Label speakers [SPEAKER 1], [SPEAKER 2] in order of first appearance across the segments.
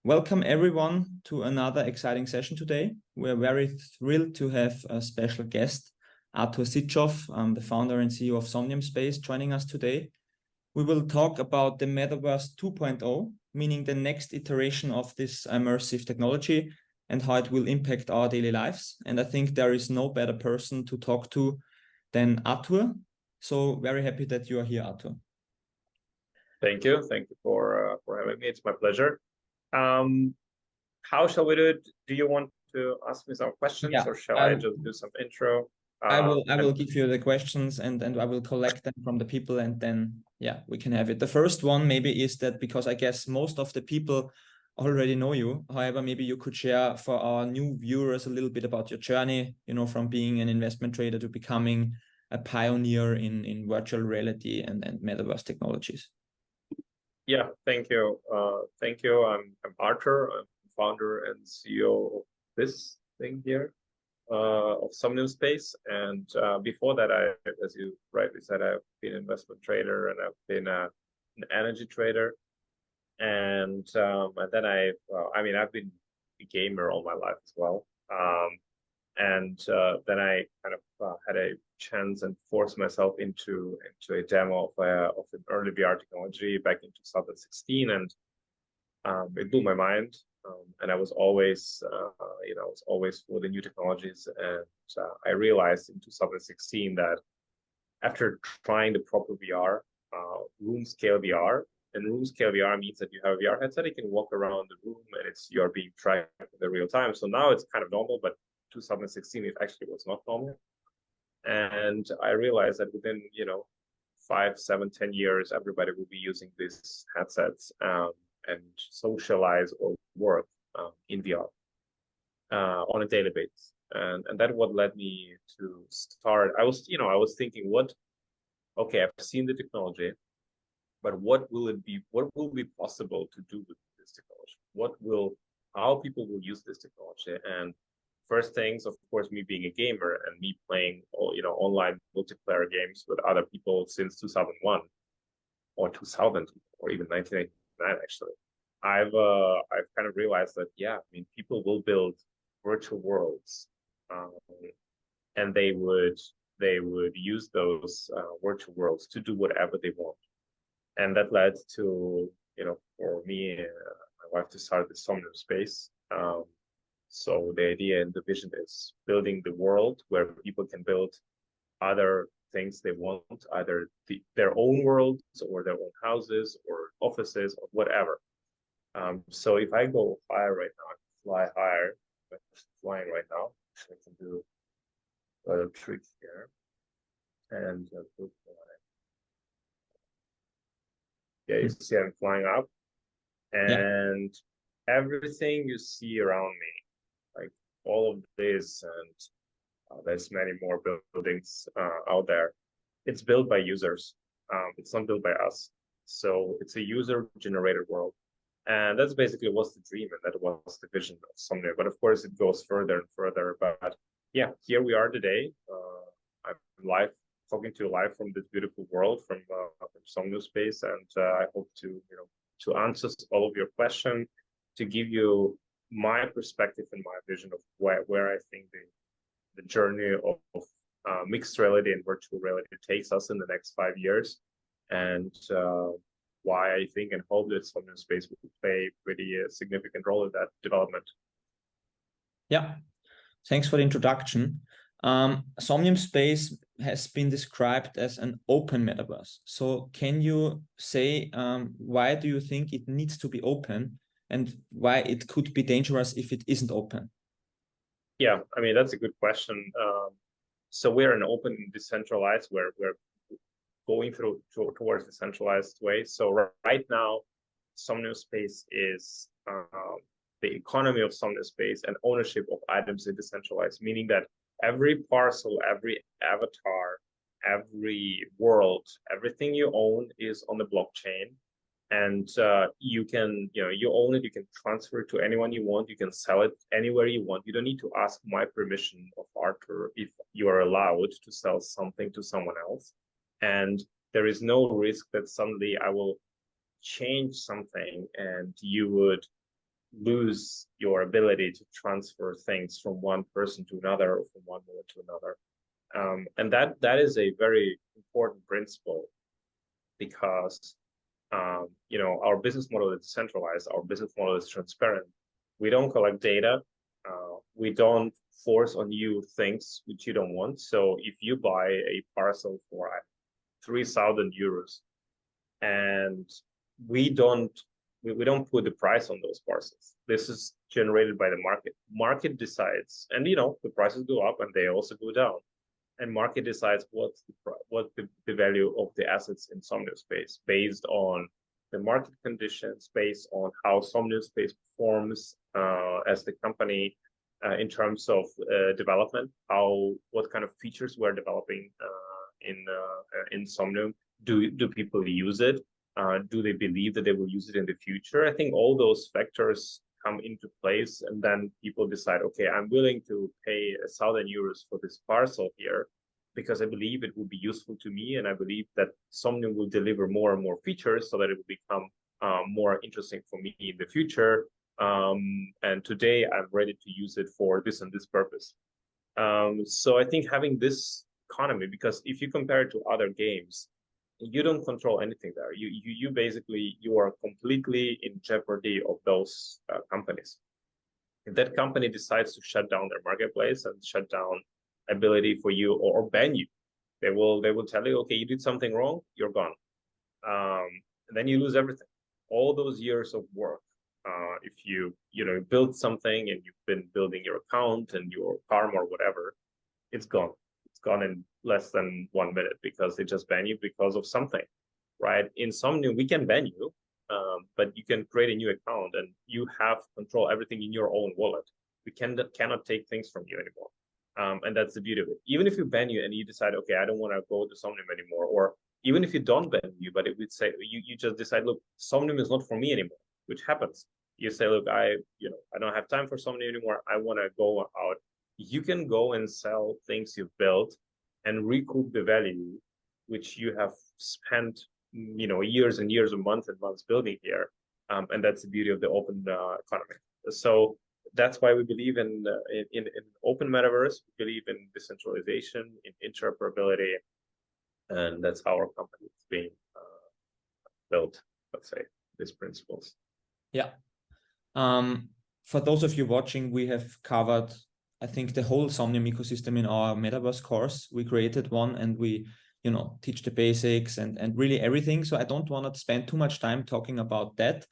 [SPEAKER 1] Welcome everyone to another exciting session today. We're very thrilled to have a special guest, Artur Sychov, the founder and CEO of Somnium Space, joining us today. We will talk about the Metaverse 2.0, meaning the next iteration of this immersive technology and how it will impact our daily lives. And I think there is no better person to talk to than Artur. So very happy that you are here, Artur.
[SPEAKER 2] Thank you. Thank you for having me. It's my pleasure. How shall we do it? Do you want to ask me some questions, or shall I just do some intro?
[SPEAKER 1] I will give you the questions and I will collect them from the people, and then we can have it. The first one maybe is that, because I guess most of the people already know you. However, maybe you could share for our new viewers a little bit about your journey, from being an investment trader to becoming a pioneer in virtual reality and metaverse technologies.
[SPEAKER 2] Yeah, thank you. Thank you. I'm Artur. I'm founder and CEO of this thing here, of Somnium Space. And before that, as you rightly said, I've been an investment trader and I've been an energy trader. And then I've been a gamer all my life as well. Then I kind of had a chance and forced myself into a demo of an early VR technology back in 2016, and it blew my mind. And I was always, for the new technologies. And I realized in 2016 that after trying the proper VR, room scale VR, and room scale VR means that you have a VR headset, you can walk around the room and you're being tracked in the real time. So now it's kind of normal, but 2016 it actually was not normal. And I realized that within 5, 7, 10 years everybody will be using these headsets and socialize or work in VR on a daily basis. And that's what led me to start. I was thinking, okay, I've seen the technology, but what will be possible to do with this technology? How people will use this technology? And first things, of course, me being a gamer and me playing online multiplayer games with other people since 2001 or 2000 or even 1989, actually, I've kind of realized that people will build virtual worlds, and they would use those virtual worlds to do whatever they want. And that led to for me and my wife to start the Somnium Space. So the idea and the vision is building the world where people can build other things they want, either their own worlds or their own houses or offices or whatever. So if I go higher right now, I can fly higher. I'm flying right now. Actually, I can do a little trick here. And you see I'm flying up. And everything you see around me, like all of this, and there's many more buildings out there, it's built by users. It's not built by us. So it's a user-generated world. And that's basically what's the dream, and that was the vision of Somnium. But of course, it goes further and further. But yeah, here we are today. I'm live, talking to you live from this beautiful world, from Somnium Space, and I hope to answer all of your questions, to give you my perspective and my vision of where I think the journey of mixed reality and virtual reality takes us in the next 5 years, and why I think and hope that Somnium Space will play pretty significant role in that development.
[SPEAKER 1] Yeah, thanks for the introduction. Somnium Space has been described as an open metaverse. So can you say why do you think it needs to be open, and why it could be dangerous if it isn't open?
[SPEAKER 2] Yeah, I mean, that's a good question. So we're an open, decentralized, where we're going towards the centralized way. So right now, Somnium Space is the economy of Somnium Space and ownership of items is decentralized, meaning that every parcel, every avatar, every world, everything you own is on the blockchain. And you can, you own it, you can transfer it to anyone you want, you can sell it anywhere you want. You don't need to ask my permission of Artur if you are allowed to sell something to someone else. And there is no risk that suddenly I will change something and you would lose your ability to transfer things from one person to another or from one moment to another. And that is a very important principle because our business model is decentralized, our business model is transparent. We don't collect data, we don't force on you things which you don't want. So if you buy a parcel for 3,000 euros and we don't put the price on those parcels, this is generated by the market decides, and the prices go up and they also go down, and market decides what's the value of the assets in Somnium Space based on the market conditions, based on how Somnium Space performs as the company in terms of development, what kind of features we're developing in Somnium. Do people use it? Do they believe that they will use it in the future? I think all those factors come into place, and then people decide, okay, I'm willing to pay 1,000 euros for this parcel here because I believe it will be useful to me, and I believe that Somnium will deliver more and more features so that it will become more interesting for me in the future. And today I'm ready to use it for this and this purpose. So I think having this economy, because if you compare it to other games, you don't control anything there. You basically, you are completely in jeopardy of those companies. If that company decides to shut down their marketplace and shut down ability for you or ban you, they will tell you, okay, you did something wrong, you're gone. And then you lose everything, all those years of work. If you build something and you've been building your account and your farm or whatever, it's gone. It's gone in less than 1 minute because they just ban you because of something, right? In Somnium, we can ban you, but you can create a new account and you have control everything in your own wallet. We cannot take things from you anymore. And that's the beauty of it. Even if you ban you and you decide, okay, I don't want to go to Somnium anymore, or even if you don't ban you, but it would say you just decide, look, Somnium is not for me anymore, which happens. You say, look, I don't have time for Somnium anymore. I want to go out. You can go and sell things you've built and recoup the value which you have spent, years and years or months and months building here. And that's the beauty of the open economy. So that's why we believe in open metaverse. We believe in decentralization, in interoperability, and that's how our company is being built. Let's say these principles.
[SPEAKER 1] Yeah. For those of you watching, we have covered, I think, the whole Somnium ecosystem in our Metaverse course. We created one and we, teach the basics and really everything. So I don't want to spend too much time talking about that,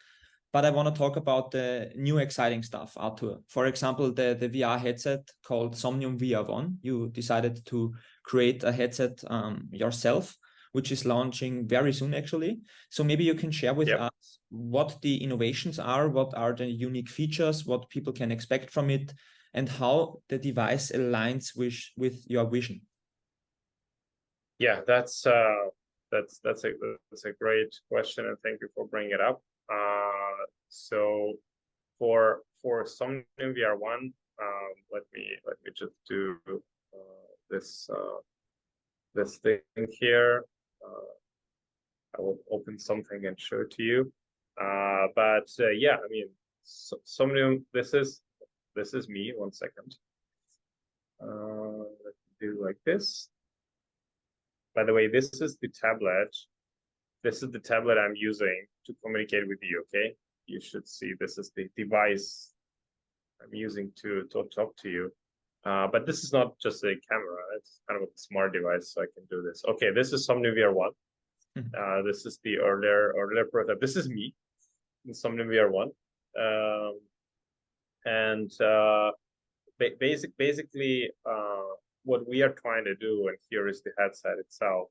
[SPEAKER 1] but I want to talk about the new exciting stuff, Artur. For example, the VR headset called Somnium VR1. You decided to create a headset yourself, which is launching very soon, actually. So maybe you can share with us what the innovations are, what are the unique features, what people can expect from it, and how the device aligns with your vision.
[SPEAKER 2] Yeah, that's a great question, and thank you for bringing it up. So for Somnium VR1, let me just do this thing here. I will open something and show it to you. Yeah, I mean, Somnium. This is me. 1 second. Let me do like this. By the way, this is the tablet. This is the tablet I'm using to communicate with you, okay? You should see this is the device I'm using to talk to you. But this is not just a camera. It's kind of a smart device, so I can do this. Okay, this is Somnium VR1. This is the earlier prototype. This is me in Somnium VR1. Basically, what we are trying to do, and here is the headset itself.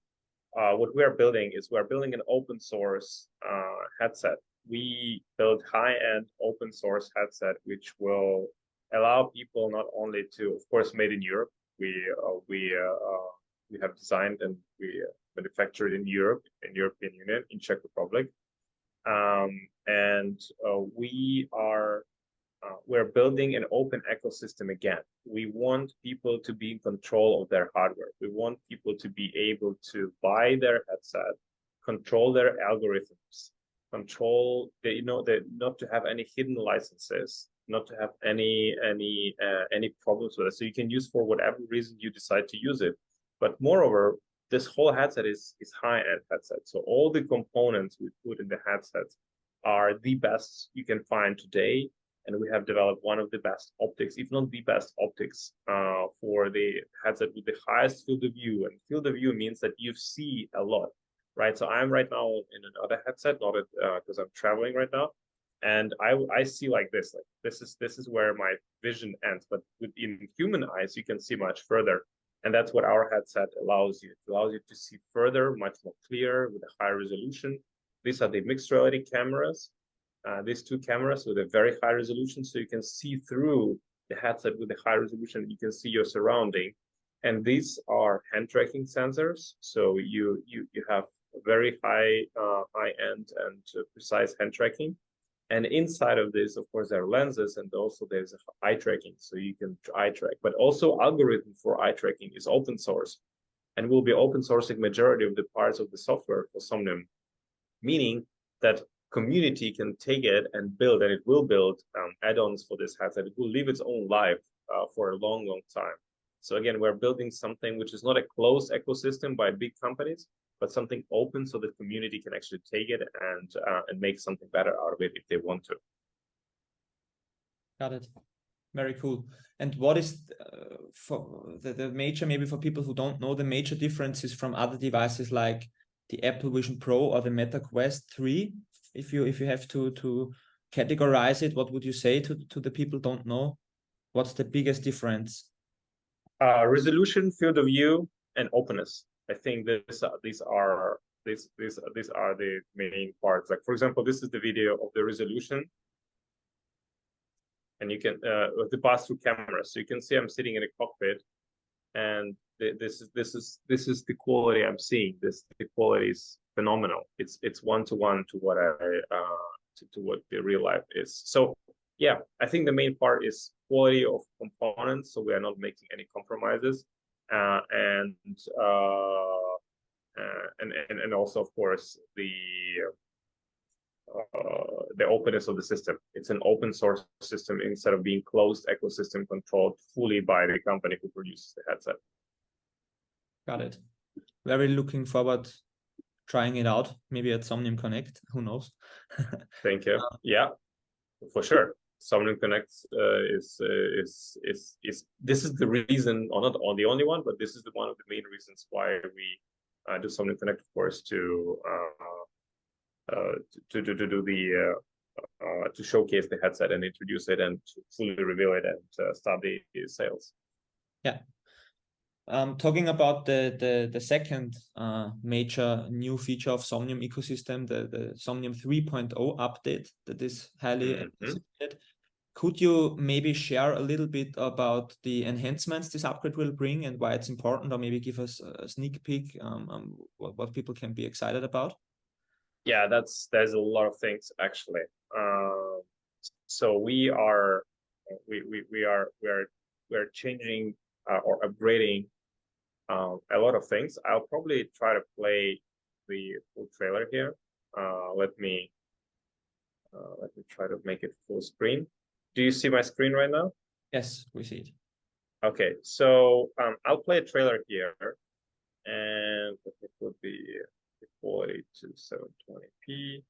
[SPEAKER 2] What we are building is we're building an open source headset. We build high-end open source headset, which will allow people not only to, of course, made in Europe. We have designed and we manufactured in Europe, in European Union, in Czech Republic, we're building an open ecosystem again. We want people to be in control of their hardware. We want people to be able to buy their headset, control their algorithms, control, that not to have any hidden licenses, not to have any problems with it. So you can use for whatever reason you decide to use it. But moreover, this whole headset is high-end headset. So all the components we put in the headsets are the best you can find today. And we have developed one of the best optics, if not the best optics, for the headset with the highest field of view. And field of view means that you see a lot, right? So I'm right now in another headset, not because I'm traveling right now, and I see like this. Like this is where my vision ends. But within human eyes, you can see much further, and that's what our headset allows you. It allows you to see further, much more clear with a high resolution. These are the mixed reality cameras. These two cameras with a very high resolution, so you can see through the headset with a high resolution. You can see your surrounding, and these are hand tracking sensors. So you have very high end and precise hand tracking. And inside of this, of course, there are lenses, and also there's eye tracking, so you can eye track. But also, algorithm for eye tracking is open source, and we'll be open sourcing majority of the parts of the software for Somnium, meaning that community can take it and build, and it will build add-ons for this headset. It will live its own life for a long time. So again, we're building something which is not a closed ecosystem by big companies, but something open so the community can actually take it and make something better out of it if they want to.
[SPEAKER 1] Got it. Very cool. And what is for the major, maybe for people who don't know, the major differences from other devices like the Apple Vision Pro or the Meta Quest 3? If you have to categorize it, what would you say to the people who don't know? What's the biggest difference?
[SPEAKER 2] Resolution, field of view, and openness. I think these are the main parts. Like, for example, this is the video of the resolution, and you can the pass-through camera. So you can see I'm sitting in a cockpit, and this is the quality I'm seeing. The quality is phenomenal. It's one-to-one to what to what the real life is. So yeah, I think the main part is quality of components. So we are not making any compromises, and also, of course, the openness of the system. It's an open source system instead of being closed ecosystem controlled fully by the company who produces the headset.
[SPEAKER 1] Got it. Very looking forward trying it out, maybe at Somnium Connect, who knows.
[SPEAKER 2] Thank you. Yeah, for sure. Somnium Connect is this is the reason, or not the only one, but this is one of the main reasons why we do Somnium Connect, of course, to showcase the headset and introduce it and to fully reveal it and start the sales.
[SPEAKER 1] Yeah. Talking about the second major new feature of Somnium ecosystem, the Somnium 3.0 update that is highly anticipated. Could you maybe share a little bit about the enhancements this upgrade will bring and why it's important, or maybe give us a sneak peek what people can be excited about?
[SPEAKER 2] Yeah, there's a lot of things actually. So we are changing or upgrading a lot of things. I'll probably try to play the full trailer here. Let me try to make it full screen. Do you see my screen right now?
[SPEAKER 1] Yes, we see it.
[SPEAKER 2] Okay, so I'll play a trailer here, and let me put the quality to 720p.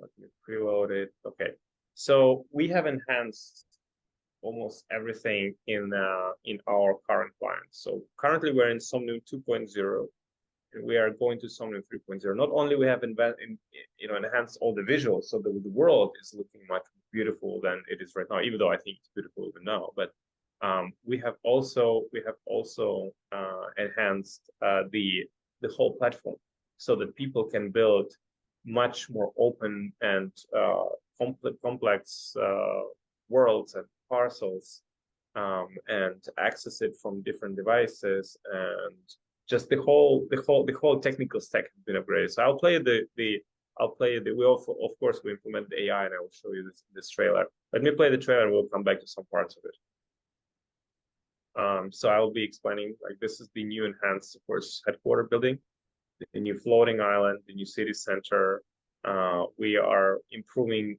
[SPEAKER 2] Let me preload it. Okay, so we have enhanced almost everything in our current client. So currently we're in Somnium 2.0, and we are going to Somnium 3.0. Not only we have enhanced all the visuals, so the world is looking much more beautiful than it is right now, even though I think it's beautiful even now. But we have also enhanced the whole platform so that people can build much more open and complex worlds and parcels and access it from different devices, and just the whole technical stack has been upgraded. So I'll play we also, of course, we implement the AI, and I will show you this trailer. Let me play the trailer and we'll come back to some parts of it. So I'll be explaining, like, this is the new enhanced, of course, headquarter building, the new floating island, the new city center, We are improving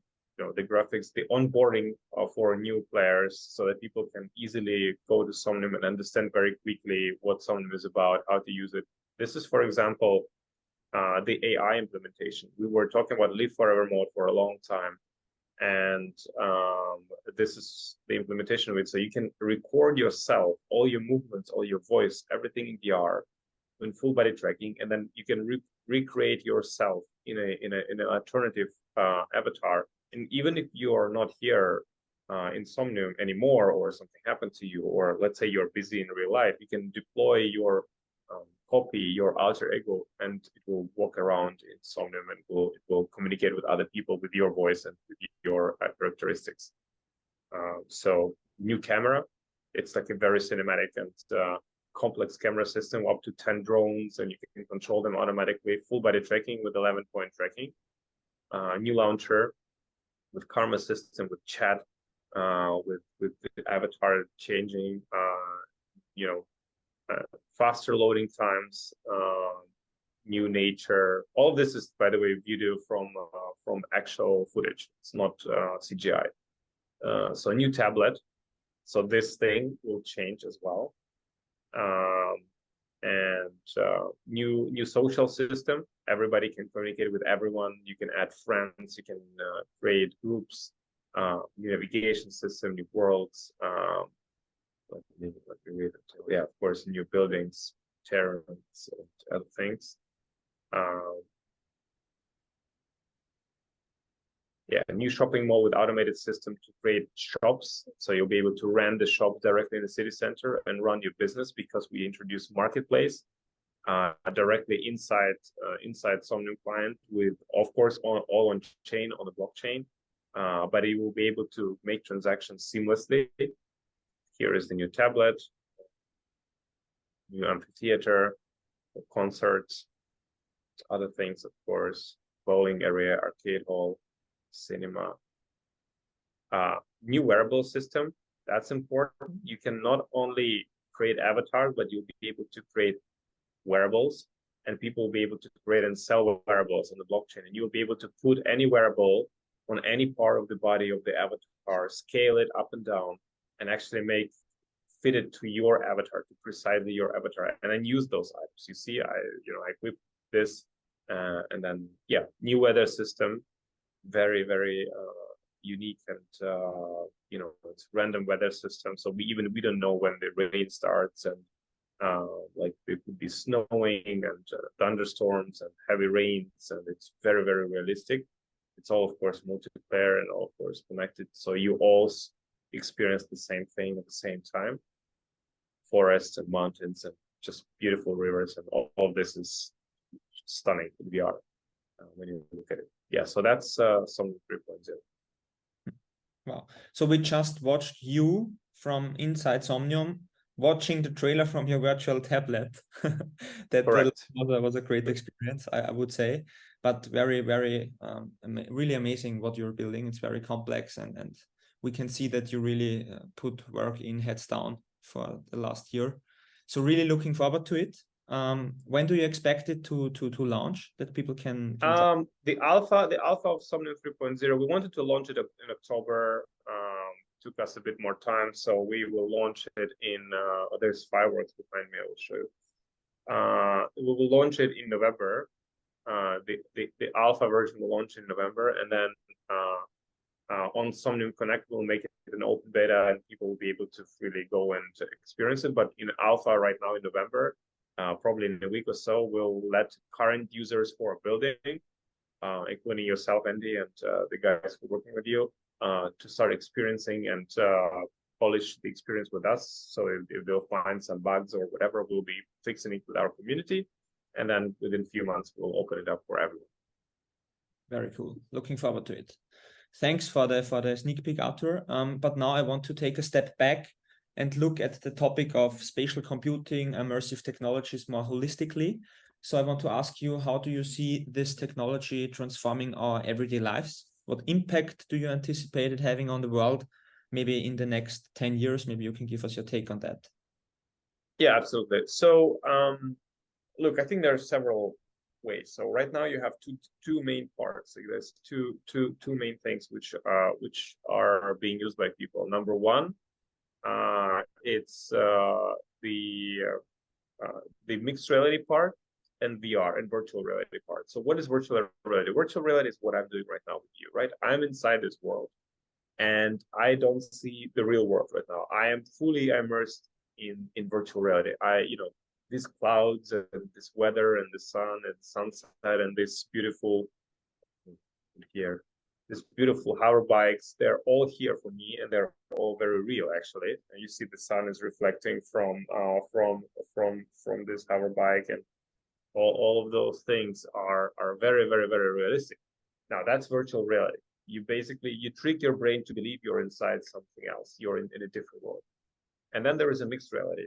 [SPEAKER 2] the graphics, the onboarding for new players, so that people can easily go to Somnium and understand very quickly what Somnium is about, how to use it. This is, for example, the AI implementation. We were talking about live forever mode for a long time, and this is the implementation of it. So you can record yourself, all your movements, all your voice, everything in VR, in full body tracking, and then you can recreate yourself in an alternative avatar. And even if you are not here in Somnium anymore, or something happened to you, or let's say you're busy in real life, you can deploy your copy, your alter ego, and it will walk around in Somnium, and it will communicate with other people with your voice and with your characteristics. So new camera, it's like a very cinematic and complex camera system, up to 10 drones, and you can control them automatically, full body tracking with 11-point tracking. New launcher with karma system, with chat, with the avatar changing, faster loading times, new nature. All of this is, by the way, video from actual footage. It's not CGI. So new tablet. So this thing will change as well. And new social system. Everybody can communicate with everyone. You can add friends. You can create groups. New navigation system, new worlds. Yeah, of course, new buildings, terrains, and other things. Yeah, a new shopping mall with automated system to create shops. So you'll be able to rent the shop directly in the city center and run your business, because we introduced marketplace directly inside Somnium client, with, of course, all on chain, on the blockchain. But you will be able to make transactions seamlessly. Here is the new tablet, new amphitheater, concerts, other things, of course, bowling area, arcade hall, cinema. New wearable system, that's important. You can not only create avatars, but you'll be able to create wearables, and people will be able to create and sell wearables on the blockchain. And you'll be able to put any wearable on any part of the body of the avatar, scale it up and down, and actually fit it to your avatar, to precisely your avatar, and then use those items. You see, I equip this, and then, yeah, new weather system, very, very unique, and it's random weather system. So we don't know when the rain starts, and like it could be snowing and thunderstorms and heavy rains, and it's very, very realistic. It's all, of course, multiplayer and all, of course, connected. So you all experience the same thing at the same time. Forests and mountains and just beautiful rivers, and all of this is stunning in VR when you look at it. Yeah, so that's Somnium 3.0.
[SPEAKER 1] Wow. So we just watched you from inside Somnium watching the trailer from your virtual tablet. That was a great experience, I would say. But very, very, really amazing what you're building. It's very complex, and we can see that you really put work in, heads down, for the last year. So really looking forward to it. When do you expect it to launch, that people can
[SPEAKER 2] the alpha of Somnium 3.0, we wanted to launch it in October. Took us a bit more time, so we will launch it in there's fireworks behind me, I will show you. We will launch it in November. The alpha version will launch in November, and then on Somnium Connect we'll make it an open beta, and people will be able to really go and experience it. But in alpha right now in November, probably in a week or so, we'll let current users for a building, including yourself, Andy, and the guys who are working with you, to start experiencing and polish the experience with us. So if they'll find some bugs or whatever, we'll be fixing it with our community, and then within a few months we'll open it up for everyone.
[SPEAKER 1] Very cool. Looking forward to it. Thanks for the sneak peek, Artur. But now I want to take a step back and look at the topic of spatial computing, immersive technologies more holistically. So I want to ask you, how do you see this technology transforming our everyday lives? What impact do you anticipate it having on the world, maybe in the next 10 years? Maybe you can give us your take on that.
[SPEAKER 2] Yeah, absolutely. So look, I think there are several ways. So right now you have two main parts. So there's two main things which are being used by people. Number one, it's the mixed reality part, and VR and virtual reality part. So what is virtual reality? Virtual reality is what I'm doing right now with you, right? I'm inside this world and I don't see the real world right now. I am fully immersed in virtual reality. These clouds and this weather and the sun and sunset and this beautiful here, this beautiful hover bikes, they're all here for me and they're all very real actually. And you see the sun is reflecting from this hover bike, and all of those things are very, very, very realistic. Now that's virtual reality. You trick your brain to believe you're inside something else. You're in a different world. And then there is a mixed reality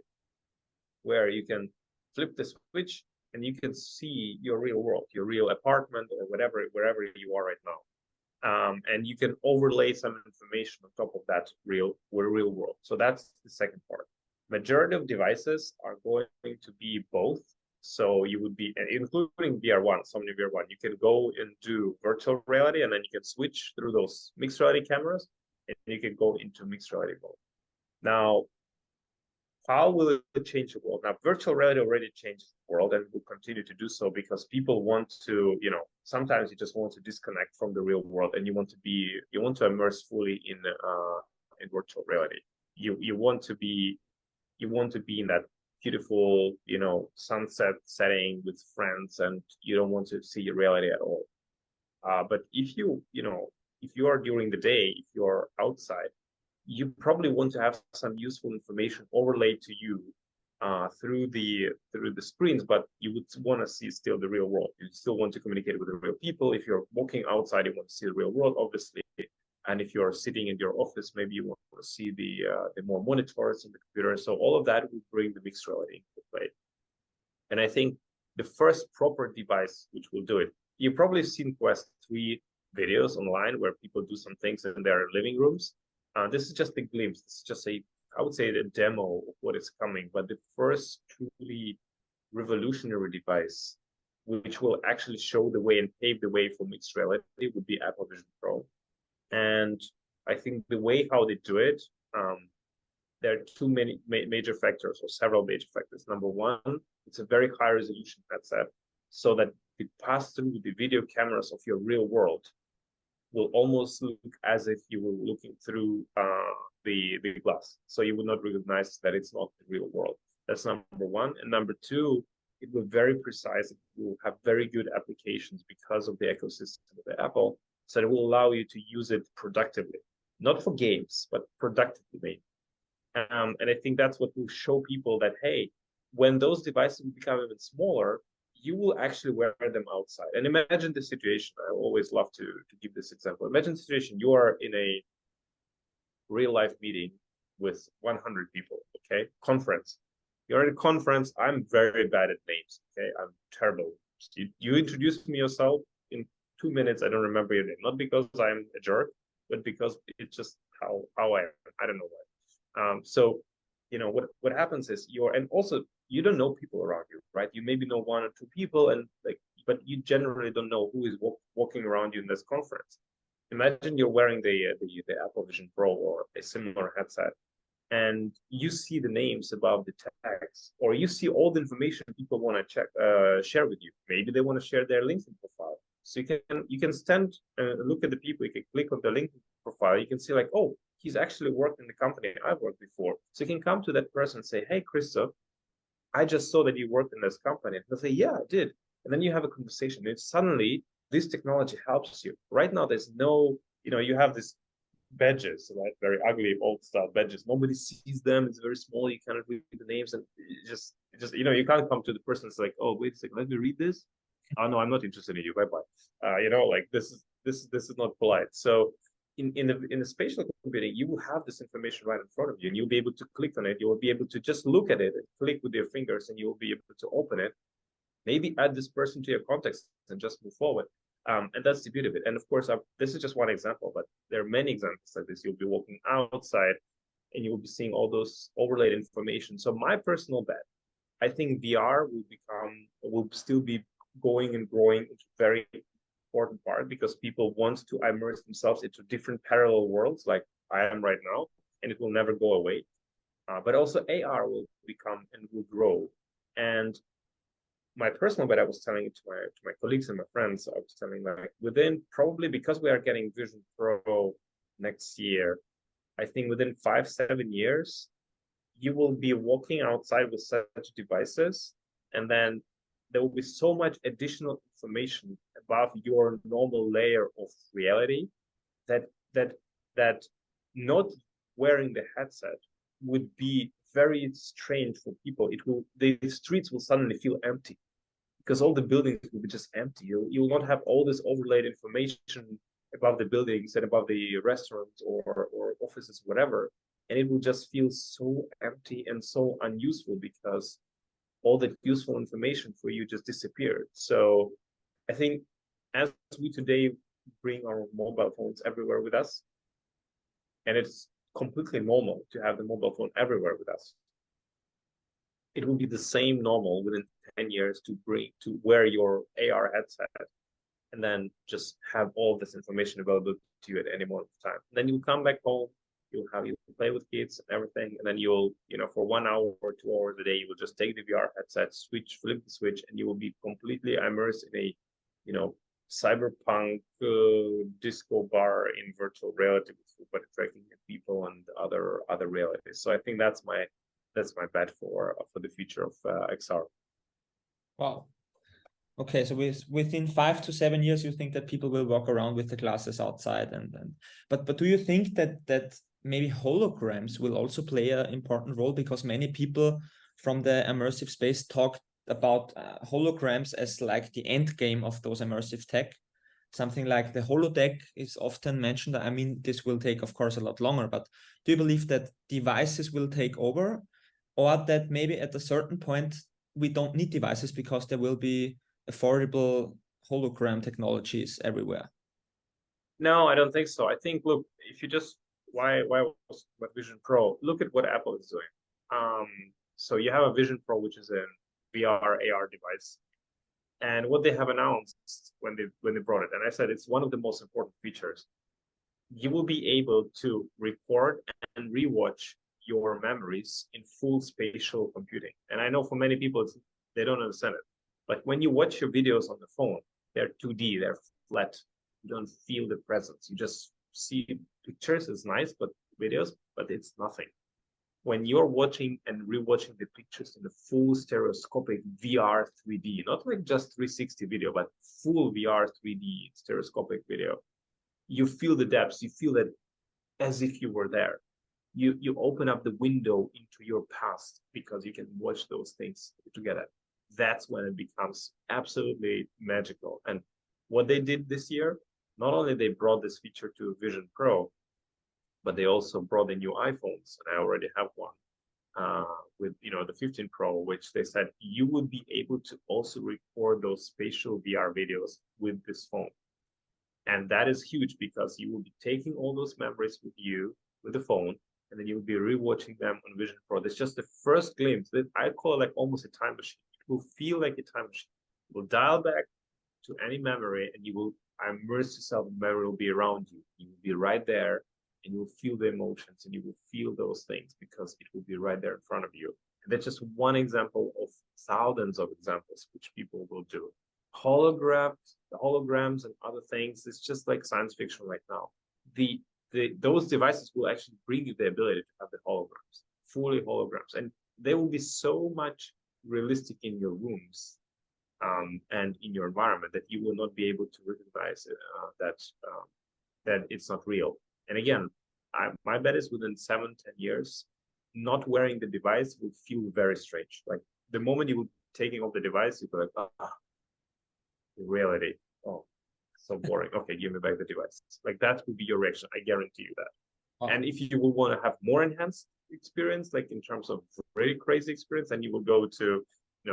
[SPEAKER 2] where you can flip the switch and you can see your real world, your real apartment or wherever you are right now. And you can overlay some information on top of that real world. So that's the second part. Majority of devices are going to be both. So you would be, including VR1, Somnium VR1, you can go and do virtual reality, and then you can switch through those mixed reality cameras, and you can go into mixed reality mode. Now, how will it change the world? Now, virtual reality already changed the world and will continue to do so, because people want to, sometimes you just want to disconnect from the real world and you want to immerse fully in virtual reality. You want to be in that beautiful, sunset setting with friends, and you don't want to see reality at all. But if you are during the day, if you're outside, you probably want to have some useful information overlaid to you through the screens, but you would want to see still the real world. You still want to communicate with the real people. If you're walking outside, you want to see the real world, obviously. And if you're sitting in your office, maybe you want to see the more monitors in the computer. So all of that will bring the mixed reality into play. And I think the first proper device which will do it, you've probably seen Quest 3 videos online where people do some things in their living rooms. This is just a glimpse. This is just I would say, a demo of what is coming. But the first truly revolutionary device, which will actually show the way and pave the way for mixed reality, would be Apple Vision Pro. And I think the way how they do it, there are too many major factors, or several major factors. Number one, it's a very high resolution headset, so that the pass through the video cameras of your real world will almost look as if you were looking through the glass. So you would not recognize that it's not the real world. That's number one. And number two, it will be very precise. It will have very good applications because of the ecosystem of the Apple. So it will allow you to use it productively, not for games, but productively. And I think that's what will show people that, hey, when those devices become even smaller, you will actually wear them outside. And imagine the situation. I always love to give this example. Imagine the situation. You are in a real life meeting with 100 people, okay? Conference. You're at a conference. I'm very bad at names, okay? I'm terrible. You introduce me yourself in 2 minutes. I don't remember your name, not because I'm a jerk, but because it's just how I am. I don't know why. So, what happens is and also you don't know people around you, right? You maybe know 1 or 2 people, but you generally don't know who is walking around you in this conference. Imagine you're wearing the Apple Vision Pro or a similar headset, and you see the names above the text, or you see all the information people want to share with you. Maybe they want to share their LinkedIn profile. So you can stand and look at the people. You can click on the LinkedIn profile. You can see like, oh, he's actually worked in the company I've worked before. So you can come to that person and say, hey, Christoph, I just saw that you worked in this company. And they'll say, yeah, I did. And then you have a conversation. And suddenly this technology helps you. Right now, there's no, you have these badges, right? Very ugly old style badges. Nobody sees them. It's very small. You cannot read the names, and it just you can't come to the person. It's like, oh, wait a second, let me read this. Oh no, I'm not interested in you. Bye bye. Like this is not polite. So in the spatial computing, you will have this information right in front of you, and you'll be able to click on it. You will be able to just look at it and click with your fingers, and you will be able to open it. Maybe add this person to your context and just move forward. And that's the beauty of it. And of course, this is just one example, but there are many examples like this. You'll be walking outside and you will be seeing all those overlaid information. So my personal bet, I think VR will still be going and growing into very important part, because people want to immerse themselves into different parallel worlds like I am right now, and it will never go away. But also AR will become and will grow. And my personal bet, I was telling it to my colleagues and my friends, I was telling, like, within, probably because we are getting Vision Pro next year, I think within 5-7 years, you will be walking outside with such devices, and then there will be so much additional information above your normal layer of reality that not wearing the headset would be very strange for people. The streets will suddenly feel empty because all the buildings will be just empty. You will not have all this overlaid information above the buildings and above the restaurants or offices, whatever. And it will just feel so empty and so unuseful because all the useful information for you just disappeared. So I think as we today bring our mobile phones everywhere with us, and it's completely normal to have the mobile phone everywhere with us, it will be the same normal within 10 years to wear your AR headset and then just have all this information available to you at any moment of time. And then you'll come back home, you play with kids and everything, and then you'll, for 1 hour or 2 hours a day, you will just take the VR headset, flip the switch, and you will be completely immersed in a, cyberpunk disco bar in virtual reality with attracting people and other realities. So I think that's my bet for the future of XR.
[SPEAKER 1] Wow. Okay, so within 5 to 7 years, you think that people will walk around with the glasses outside, but do you think that maybe holograms will also play an important role, because many people from the immersive space talk about holograms as like the end game of those immersive tech? Something like the holodeck is often mentioned. I mean, this will take, of course, a lot longer, but do you believe that devices will take over, or that maybe at a certain point we don't need devices because there will be affordable hologram technologies everywhere?
[SPEAKER 2] No, I don't think so. I think, look, if you just why was Vision Pro? Look at what Apple is doing. So you have a Vision Pro, which is a VR AR device, and what they have announced when they brought it, and I said it's one of the most important features. You will be able to record and rewatch your memories in full spatial computing. And I know for many people they don't understand it, but when you watch your videos on the phone, they're 2D, they're flat. You don't feel the presence. You just see pictures. It's nice, but videos, but it's nothing. When you're watching and rewatching the pictures in the full stereoscopic VR 3D, not like just 360 video, but full VR 3D stereoscopic video, you feel the depths. You feel that as if you were there. You open up the window into your past because you can watch those things together. That's when it becomes absolutely magical. And what they did this year, not only they brought this feature to Vision Pro, but they also brought the new iPhones, and I already have one with the 15 Pro, which they said you would be able to also record those spatial VR videos with this phone. And that is huge because you will be taking all those memories with you with the phone, and then you will be rewatching them on Vision Pro. That's just the first glimpse. That I call it like almost a time machine. It will feel like a time machine. You will dial back to any memory, and you will immerse yourself. The memory will be around you. You will be right there, and you will feel the emotions, and you will feel those things because it will be right there in front of you. And that's just one example of thousands of examples which people will do. Holograms and other things, it's just like science fiction right now. Those devices will actually bring you the ability to have the holograms, fully holograms, and they will be so much realistic in your rooms and in your environment that you will not be able to recognize that it's not real. And again, my bet is within 7-10 years, not wearing the device will feel very strange. Like the moment you will taking off the device, you'll be like, reality, oh, so boring. Okay, give me back the device. Like that will be your reaction. I guarantee you that. Oh. And if you will want to have more enhanced experience, like in terms of really crazy experience, then you will go to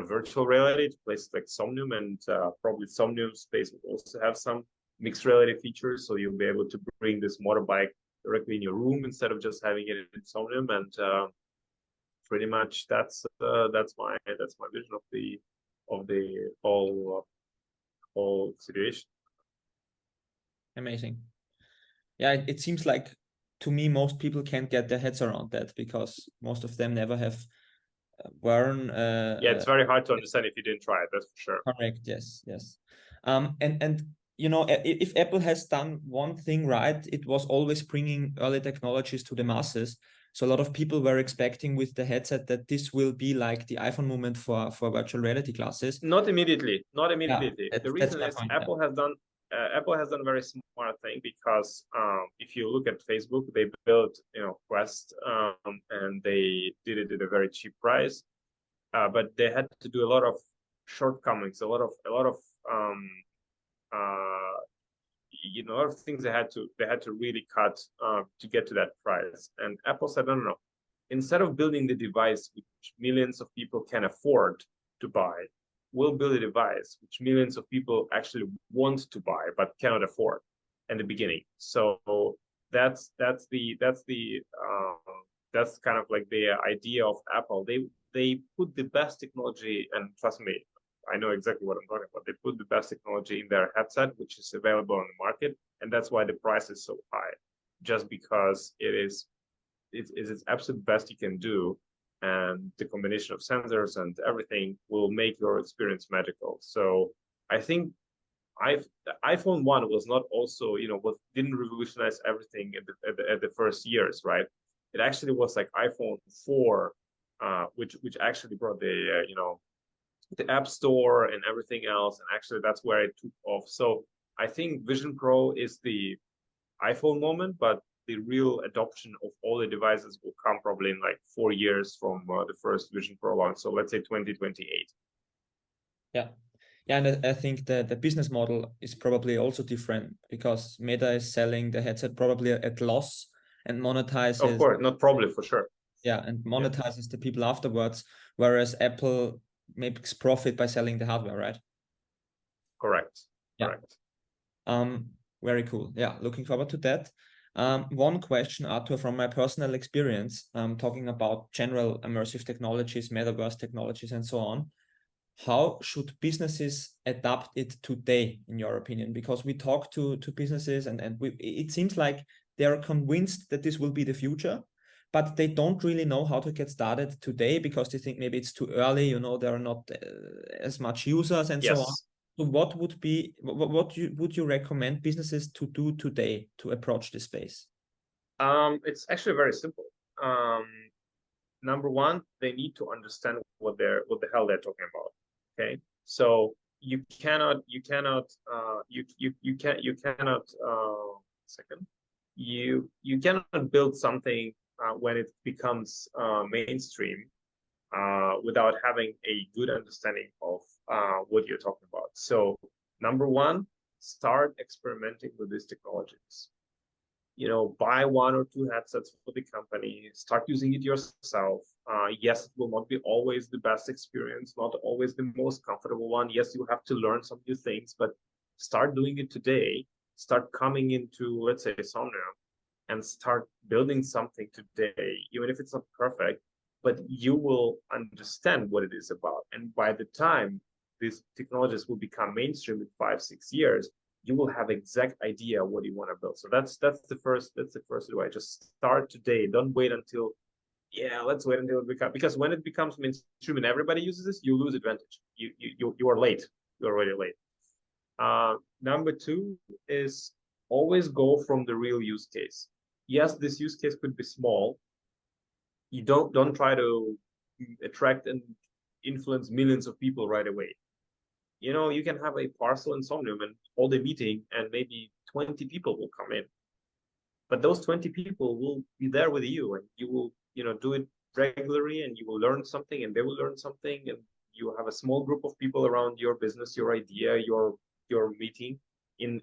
[SPEAKER 2] virtual reality to places like Somnium, and probably Somnium Space will also have some mixed reality features. So you'll be able to bring this motorbike directly in your room instead of just having it in Somnium. And pretty much that's my vision of the whole whole situation.
[SPEAKER 1] Amazing. Yeah, it seems like to me most people can't get their heads around that because most of them never have worn.
[SPEAKER 2] Yeah, it's very hard to understand if you didn't try it. That's for sure.
[SPEAKER 1] Correct. Yes. Yes. And you know, if Apple has done one thing right, it was always bringing early technologies to the masses. So a lot of people were expecting with the headset that this will be like the iPhone movement for virtual reality classes.
[SPEAKER 2] Not immediately. Not immediately.
[SPEAKER 1] Yeah,
[SPEAKER 2] The
[SPEAKER 1] that's
[SPEAKER 2] reason
[SPEAKER 1] my
[SPEAKER 2] is
[SPEAKER 1] point.
[SPEAKER 2] Apple has done a very smart thing because if you look at Facebook, they built Quest and they did it at a very cheap price, but they had to do a lot of shortcomings, a lot of a lot of things they had to really cut to get to that price. And Apple said, no, no, no. Instead of building the device which millions of people can afford to buy, we'll build a device which millions of people actually want to buy but cannot afford in the beginning. So that's kind of like the idea of Apple. They put the best technology, and trust me, I know exactly what I'm talking about. They put the best technology in their headset, which is available on the market, and that's why the price is so high, just because it's its absolute best you can do, and the combination of sensors and everything will make your experience magical. So I think the iPhone 1 was not also, didn't revolutionize everything at the first years, right? It actually was like iPhone 4, which actually brought the App Store and everything else, and actually that's where it took off. So I think Vision Pro is the iPhone moment, but the real adoption of all the devices will come probably in like 4 years from the first Vision Pro launch. So let's say 2028.
[SPEAKER 1] Yeah. Yeah, and I think the business model is probably also different because Meta is selling the headset probably at loss and monetizes.
[SPEAKER 2] Of course, not probably, for sure.
[SPEAKER 1] Yeah, and monetizes the people afterwards, whereas Apple makes profit by selling the hardware, right?
[SPEAKER 2] Correct.
[SPEAKER 1] Yeah.
[SPEAKER 2] Correct.
[SPEAKER 1] Very cool. Yeah, looking forward to that. One question, Artur, from my personal experience, talking about general immersive technologies, metaverse technologies, and so on. How should businesses adapt it today, in your opinion? Because we talk to businesses and it seems like they are convinced that this will be the future, but they don't really know how to get started today because they think maybe it's too early, there are not as much users and so on. So what would you recommend businesses to do today to approach this space?
[SPEAKER 2] It's actually very simple. Number one, they need to understand what the hell they're talking about. Okay, so you cannot build something when it becomes mainstream without having a good understanding of what you're talking about. So number one, start experimenting with these technologies. Buy 1 or 2 headsets for the company, start using it yourself. Yes, it will not be always the best experience, not always the most comfortable one. Yes, you have to learn some new things, but start doing it today. Start coming into, let's say, Somnium, and start building something today, even if it's not perfect, but you will understand what it is about. And by the time these technologies will become mainstream in 5-6 years, you will have exact idea what you want to build. So that's the first way. Just start today. Don't wait until let's wait until it becomes, because when it becomes mainstream and everybody uses this, you lose advantage. You are late. You're already late. Number 2 is always go from the real use case. Yes, this use case could be small. You don't try to attract and influence millions of people right away. You can have a parcel in Somnium and hold a meeting and maybe 20 people will come in. But those 20 people will be there with you, and you will, do it regularly, and you will learn something and they will learn something, and you have a small group of people around your business, your idea, your meeting in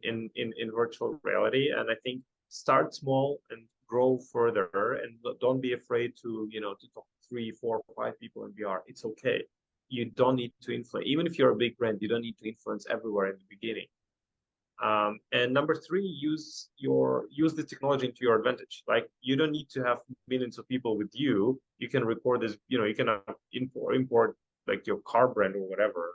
[SPEAKER 2] virtual reality. And I think start small and grow further, and don't be afraid to, to talk to 3, 4, 5 people in VR. It's okay. You don't need to influence, even if you're a big brand, you don't need to influence everywhere in the beginning. And number 3, use the technology into your advantage. Like, you don't need to have millions of people with you. You can record this, you can import like your car brand or whatever,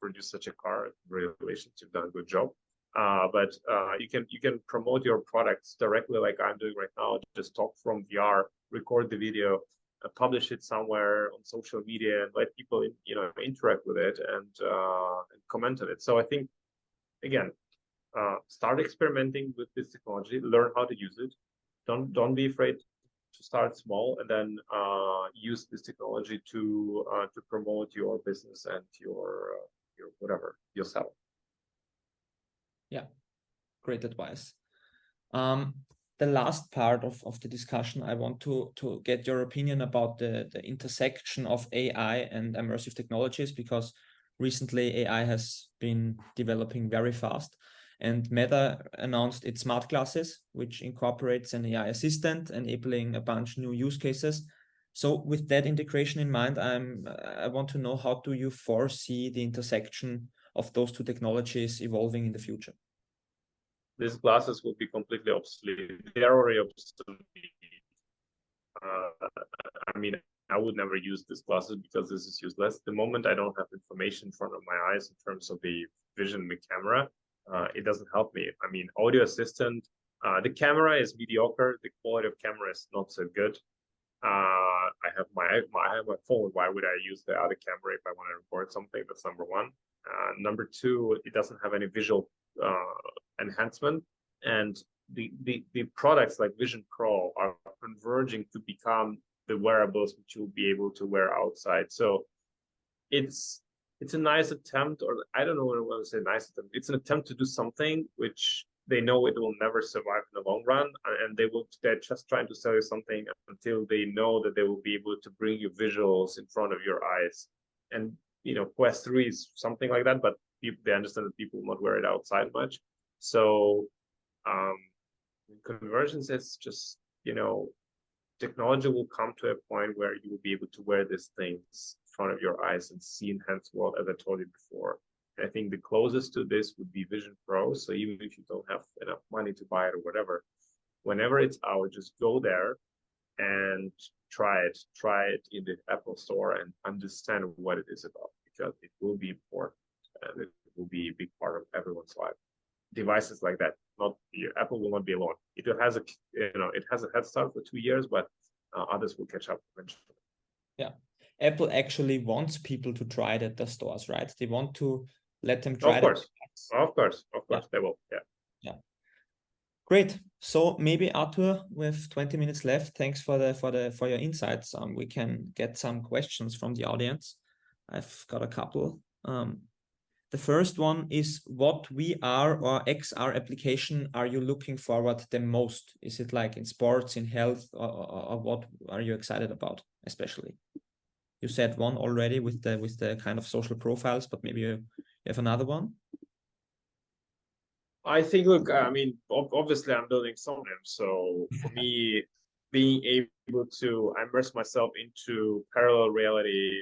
[SPEAKER 2] produce such a car. Congratulations, you've done a good job. But you can promote your products directly, like I'm doing right now. Just talk from VR, record the video, publish it somewhere on social media, and let people interact with it and comment on it. So I think, again, start experimenting with this technology, learn how to use it. Don't be afraid to start small, and then use this technology to promote your business and your whatever yourself.
[SPEAKER 1] Yeah, great advice. The last part of the discussion, I want to get your opinion about the intersection of AI and immersive technologies, because recently AI has been developing very fast, and Meta announced its smart glasses, which incorporates an AI assistant, enabling a bunch of new use cases. So with that integration in mind, I want to know, how do you foresee the intersection of those two technologies evolving in the future?
[SPEAKER 2] These glasses will be completely obsolete. They're already obsolete. I mean, I would never use these glasses because this is useless. The moment I don't have information in front of my eyes in terms of the vision, the camera, it doesn't help me. I mean, audio assistant, the camera is mediocre. The quality of camera is not so good. I have my phone. Why would I use the other camera if I want to record something? That's number one. Number two, it doesn't have any visual enhancement, and the products like Vision Pro are converging to become the wearables which you'll be able to wear outside. So it's a nice attempt, or I don't know what I want to say, nice attempt. It's an attempt to do something which they know it will never survive in the long run, and they're just trying to sell you something until they know that they will be able to bring you visuals in front of your eyes. And Quest 3 is something like that, but they understand that people will not wear it outside much. So convergence is just, technology will come to a point where you will be able to wear these things in front of your eyes and see enhanced world, as I told you before. I think the closest to this would be Vision Pro. So even if you don't have enough money to buy it or whatever, whenever it's out, just go there and try it in the Apple Store and understand what it is about, because it will be important and it will be a big part of everyone's life. Devices like that, Apple will not be alone. It has a head start for 2 years, but others will catch up eventually.
[SPEAKER 1] Yeah, Apple actually wants people to try it at the stores, right? They want to let them try it.
[SPEAKER 2] Of course, they will. Yeah.
[SPEAKER 1] Great. So maybe, Artur, with 20 minutes left, thanks for your insights. We can get some questions from the audience. I've got a couple. The first one is, what VR or XR application are you looking forward the most? Is it like in sports, in health, or what are you excited about especially? You said one already with the kind of social profiles, but maybe you have another one.
[SPEAKER 2] I think, look, I mean, obviously I'm building Somnium, so for me, being able to immerse myself into parallel reality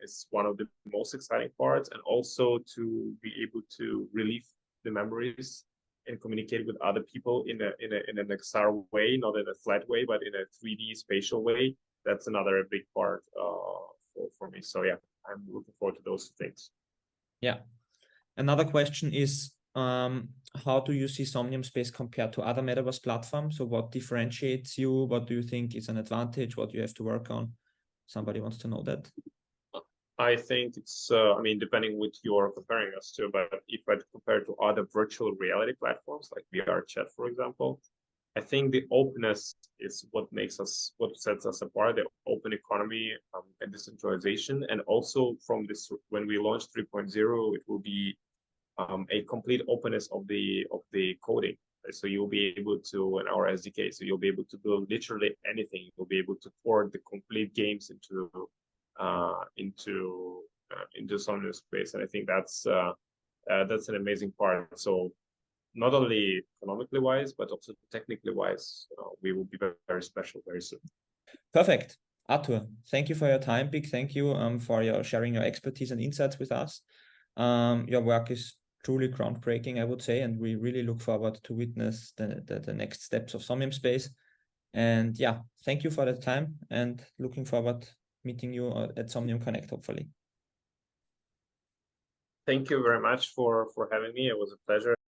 [SPEAKER 2] is one of the most exciting parts, and also to be able to relive the memories and communicate with other people in an XR way, not in a flat way, but in a 3D spatial way. That's another big part for me. So yeah, I'm looking forward to those things.
[SPEAKER 1] Yeah. Another question is, how do you see Somnium Space compared to other Metaverse platforms? So what differentiates you? What do you think is an advantage? What do you have to work on? Somebody wants to know that.
[SPEAKER 2] I think it's, I mean, depending what you're comparing us to, but if I compare to other virtual reality platforms like VR chat, for example, I think the openness is what sets us apart, the open economy and decentralization. And also from this, when we launch 3.0, it will be a complete openness of the coding. So you'll be able to, in our SDK, so you'll be able to build literally anything. You'll be able to port the complete games into Somnium Space, and I think that's an amazing part. So not only economically wise, but also technically wise, we will be very, very special very soon.
[SPEAKER 1] Perfect. Artur, thank you for your time. Big thank you for your sharing your expertise and insights with us. Your work is truly groundbreaking, I would say, and we really look forward to witness the next steps of Somnium Space. And yeah, thank you for the time, and looking forward meeting you at Somnium Connect, hopefully.
[SPEAKER 2] thank you very much for having me. It was a pleasure.